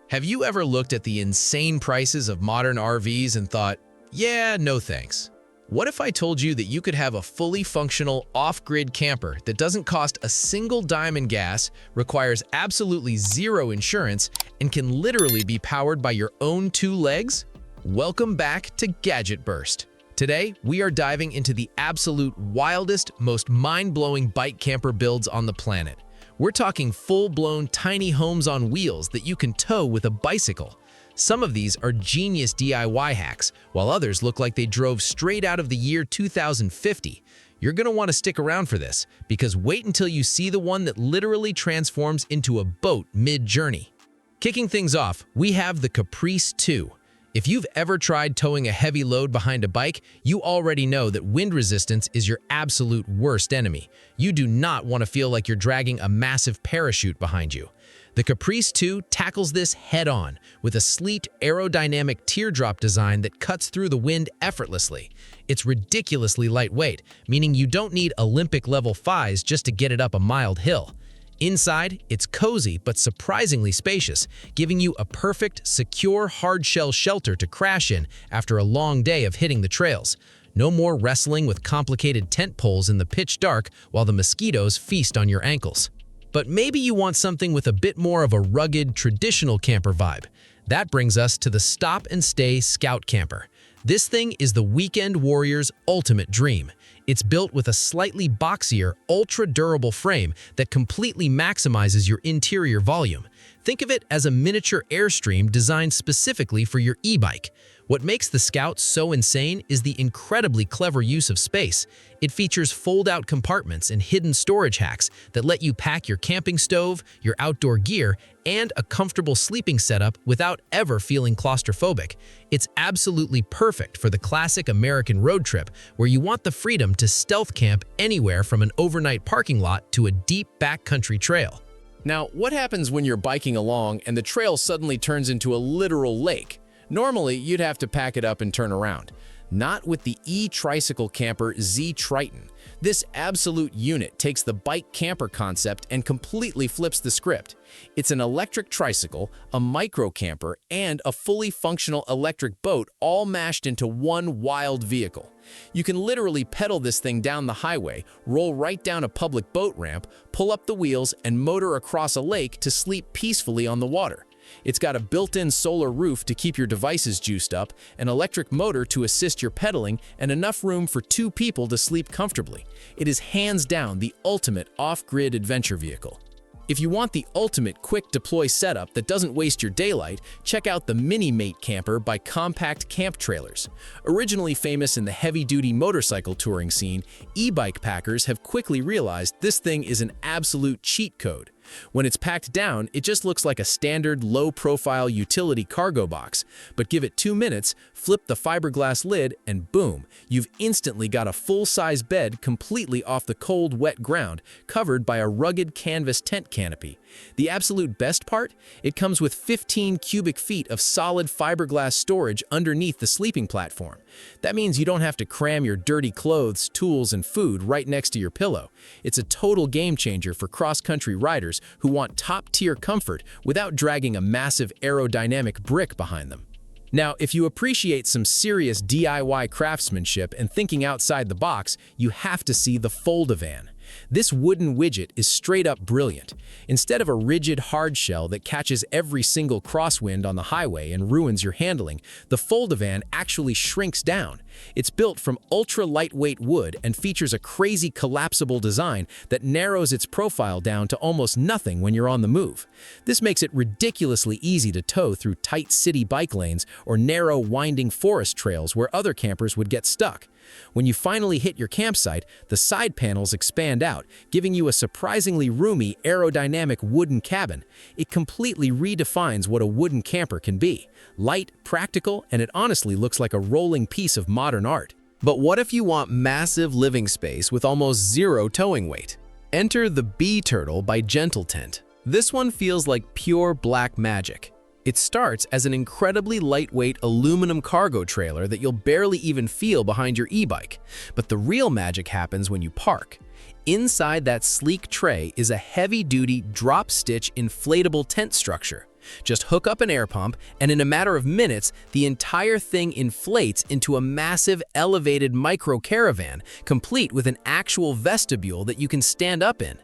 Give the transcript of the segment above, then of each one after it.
Have you ever looked at the insane prices of modern RVs and thought, yeah, no thanks? What if I told you that you could have a fully functional off-grid camper that doesn't cost a single dime in gas, requires absolutely zero insurance, and can literally be powered by your own two legs? Welcome back to Gadget Burst. Today, we are diving into the absolute wildest, most mind-blowing bike camper builds on the planet. We're talking full-blown tiny homes on wheels that you can tow with a bicycle. Some of these are genius DIY hacks, while others look like they drove straight out of the year 2050. You're going to want to stick around for this, because wait until you see the one that literally transforms into a boat mid-journey. Kicking things off, we have the Caprice 2. If you've ever tried towing a heavy load behind a bike, you already know that wind resistance is your absolute worst enemy. You do not want to feel like you're dragging a massive parachute behind you. The Caprice 2 tackles this head-on with a sleek, aerodynamic teardrop design that cuts through the wind effortlessly. It's ridiculously lightweight, meaning you don't need Olympic-level thighs just to get it up a mild hill. Inside, it's cozy but surprisingly spacious, giving you a perfect, secure hardshell shelter to crash in after a long day of hitting the trails. No more wrestling with complicated tent poles in the pitch dark while the mosquitoes feast on your ankles. But maybe you want something with a bit more of a rugged, traditional camper vibe. That brings us to the Stop and Stay Scout Camper. This thing is the weekend warrior's ultimate dream. It's built with a slightly boxier, ultra-durable frame that completely maximizes your interior volume. Think of it as a miniature Airstream designed specifically for your e-bike. What makes the Scout so insane is the incredibly clever use of space. It features fold-out compartments and hidden storage hacks that let you pack your camping stove, your outdoor gear, and a comfortable sleeping setup without ever feeling claustrophobic. It's absolutely perfect for the classic American road trip where you want the freedom to stealth camp anywhere from an overnight parking lot to a deep backcountry trail. Now, what happens when you're biking along and the trail suddenly turns into a literal lake? Normally, you'd have to pack it up and turn around. Not with the e-tricycle camper Z Triton. This absolute unit takes the bike camper concept and completely flips the script. It's an electric tricycle, a micro camper, and a fully functional electric boat all mashed into one wild vehicle. You can literally pedal this thing down the highway, roll right down a public boat ramp, pull up the wheels, and motor across a lake to sleep peacefully on the water. It's got a built-in solar roof to keep your devices juiced up, an electric motor to assist your pedaling, and enough room for two people to sleep comfortably. It is hands down the ultimate off-grid adventure vehicle. If you want the ultimate quick deploy setup that doesn't waste your daylight, check out the Mini Mate Camper by Compact Camp Trailers. Originally famous in the heavy-duty motorcycle touring scene, e-bike packers have quickly realized this thing is an absolute cheat code. When it's packed down, it just looks like a standard low-profile utility cargo box. But give it 2 minutes, flip the fiberglass lid, and boom, you've instantly got a full-size bed completely off the cold, wet ground, covered by a rugged canvas tent canopy. The absolute best part? It comes with 15 cubic feet of solid fiberglass storage underneath the sleeping platform. That means you don't have to cram your dirty clothes, tools, and food right next to your pillow. It's a total game changer for cross-country riders who want top-tier comfort without dragging a massive aerodynamic brick behind them. Now, if you appreciate some serious DIY craftsmanship and thinking outside the box, you have to see the Foldivan. This wooden widget is straight up brilliant. Instead of a rigid hard shell that catches every single crosswind on the highway and ruins your handling, the Foldivan actually shrinks down. It's built from ultra-lightweight wood and features a crazy collapsible design that narrows its profile down to almost nothing when you're on the move. This makes it ridiculously easy to tow through tight city bike lanes or narrow, winding forest trails where other campers would get stuck. When you finally hit your campsite, the side panels expand out, giving you a surprisingly roomy, aerodynamic wooden cabin. It completely redefines what a wooden camper can be. Light, practical, and it honestly looks like a rolling piece of modern art. But what if you want massive living space with almost zero towing weight? Enter the Bee Turtle by Gentle Tent. This one feels like pure black magic. It starts as an incredibly lightweight aluminum cargo trailer that you'll barely even feel behind your e-bike. But the real magic happens when you park. Inside that sleek tray is a heavy-duty, drop-stitch inflatable tent structure. Just hook up an air pump, and in a matter of minutes, the entire thing inflates into a massive elevated micro-caravan, complete with an actual vestibule that you can stand up in.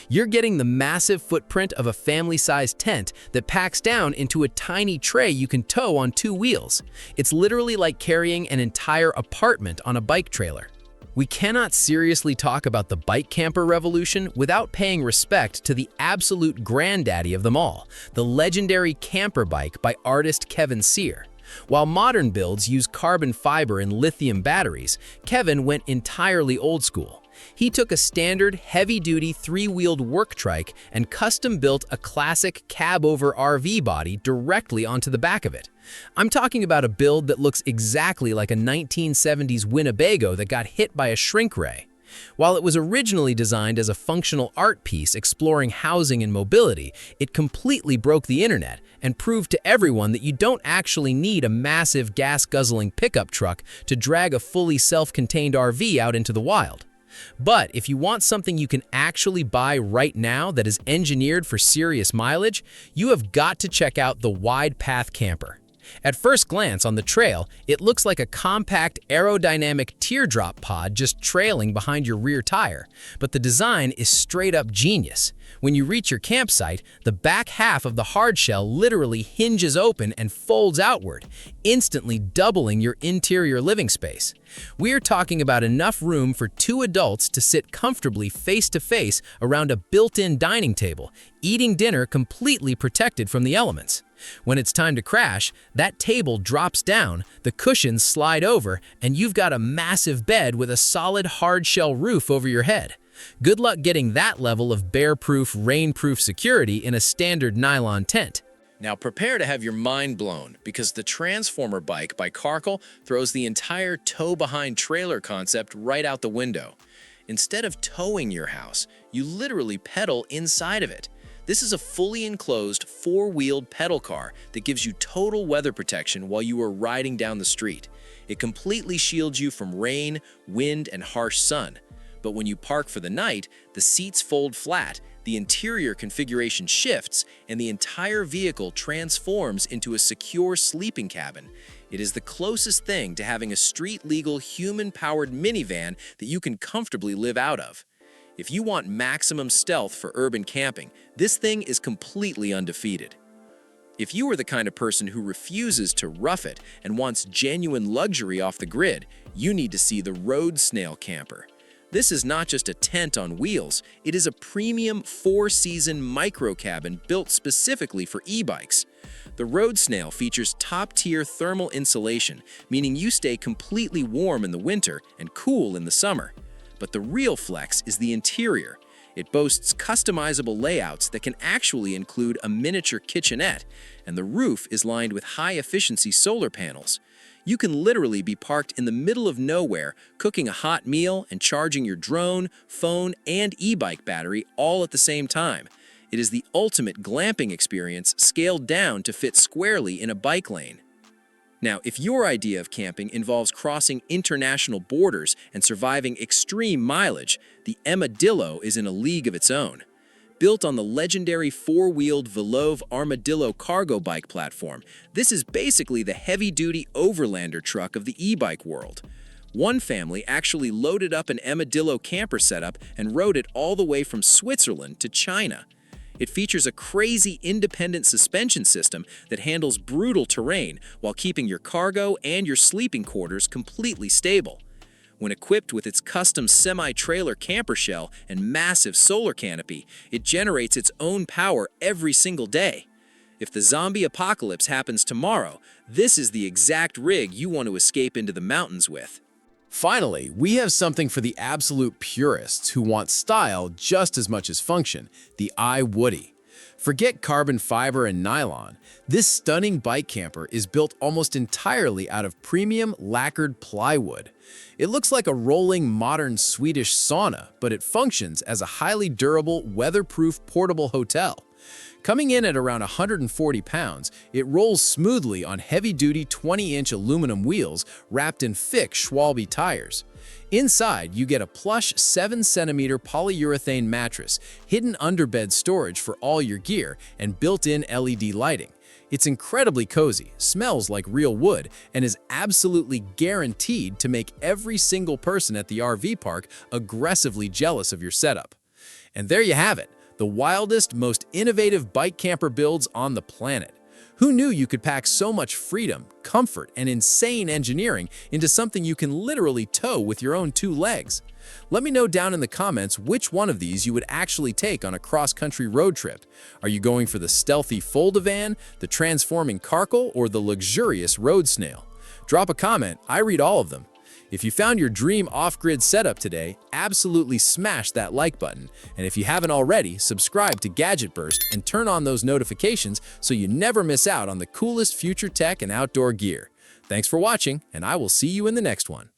You're getting the massive footprint of a family-sized tent that packs down into a tiny tray you can tow on 2 wheels. It's literally like carrying an entire apartment on a bike trailer. We cannot seriously talk about the bike camper revolution without paying respect to the absolute granddaddy of them all, the legendary camper bike by artist Kevin Sear. While modern builds use carbon fiber and lithium batteries, Kevin went entirely old school. He took a standard, heavy-duty 3-wheeled work trike and custom-built a classic cab-over RV body directly onto the back of it. I'm talking about a build that looks exactly like a 1970s Winnebago that got hit by a shrink ray. While it was originally designed as a functional art piece exploring housing and mobility, it completely broke the internet and proved to everyone that you don't actually need a massive gas-guzzling pickup truck to drag a fully self-contained RV out into the wild. But if you want something you can actually buy right now that is engineered for serious mileage, you have got to check out the Wide Path Camper. At first glance on the trail, it looks like a compact aerodynamic teardrop pod just trailing behind your rear tire, but the design is straight up genius. When you reach your campsite, the back half of the hardshell literally hinges open and folds outward, instantly doubling your interior living space. We're talking about enough room for 2 adults to sit comfortably face-to-face around a built-in dining table, eating dinner completely protected from the elements. When it's time to crash, that table drops down, the cushions slide over, and you've got a massive bed with a solid hardshell roof over your head. Good luck getting that level of bear-proof, rain-proof security in a standard nylon tent. Now prepare to have your mind blown, because the Transformer bike by Carkle throws the entire tow-behind trailer concept right out the window. Instead of towing your house, you literally pedal inside of it. This is a fully enclosed 4-wheeled pedal car that gives you total weather protection while you are riding down the street. It completely shields you from rain, wind, and harsh sun. But when you park for the night, the seats fold flat, the interior configuration shifts, and the entire vehicle transforms into a secure sleeping cabin. It is the closest thing to having a street-legal, human-powered minivan that you can comfortably live out of. If you want maximum stealth for urban camping, this thing is completely undefeated. If you are the kind of person who refuses to rough it and wants genuine luxury off the grid, you need to see the Road Snail camper. This is not just a tent on wheels, it is a premium 4-season micro cabin built specifically for e-bikes. The Road Snail features top-tier thermal insulation, meaning you stay completely warm in the winter and cool in the summer. But the real flex is the interior. It boasts customizable layouts that can actually include a miniature kitchenette, and the roof is lined with high-efficiency solar panels. You can literally be parked in the middle of nowhere, cooking a hot meal and charging your drone, phone, and e-bike battery all at the same time. It is the ultimate glamping experience scaled down to fit squarely in a bike lane. Now, if your idea of camping involves crossing international borders and surviving extreme mileage, the Emadillo is in a league of its own. Built on the legendary 4-wheeled Velove Armadillo cargo bike platform, this is basically the heavy-duty Overlander truck of the e-bike world. One family actually loaded up an Emadillo camper setup and rode it all the way from Switzerland to China. It features a crazy independent suspension system that handles brutal terrain while keeping your cargo and your sleeping quarters completely stable. When equipped with its custom semi-trailer camper shell and massive solar canopy, it generates its own power every single day. If the zombie apocalypse happens tomorrow, this is the exact rig you want to escape into the mountains with. Finally, we have something for the absolute purists who want style just as much as function, the iWoody. Forget carbon fiber and nylon. This stunning bike camper is built almost entirely out of premium lacquered plywood. It looks like a rolling modern Swedish sauna, but it functions as a highly durable, weatherproof portable hotel. Coming in at around 140 pounds, it rolls smoothly on heavy-duty 20-inch aluminum wheels wrapped in thick Schwalbe tires. Inside, you get a plush 7-centimeter polyurethane mattress, hidden underbed storage for all your gear, and built-in LED lighting. It's incredibly cozy, smells like real wood, and is absolutely guaranteed to make every single person at the RV park aggressively jealous of your setup. And there you have it, the wildest, most innovative bike camper builds on the planet. Who knew you could pack so much freedom, comfort, and insane engineering into something you can literally tow with your own 2 legs? Let me know down in the comments which one of these you would actually take on a cross-country road trip. Are you going for the stealthy Foldivan, the transforming Carkle, or the luxurious Road Snail? Drop a comment, I read all of them. If you found your dream off-grid setup today, absolutely smash that like button. And if you haven't already, subscribe to Gadget Burst and turn on those notifications so you never miss out on the coolest future tech and outdoor gear. Thanks for watching, and I will see you in the next one.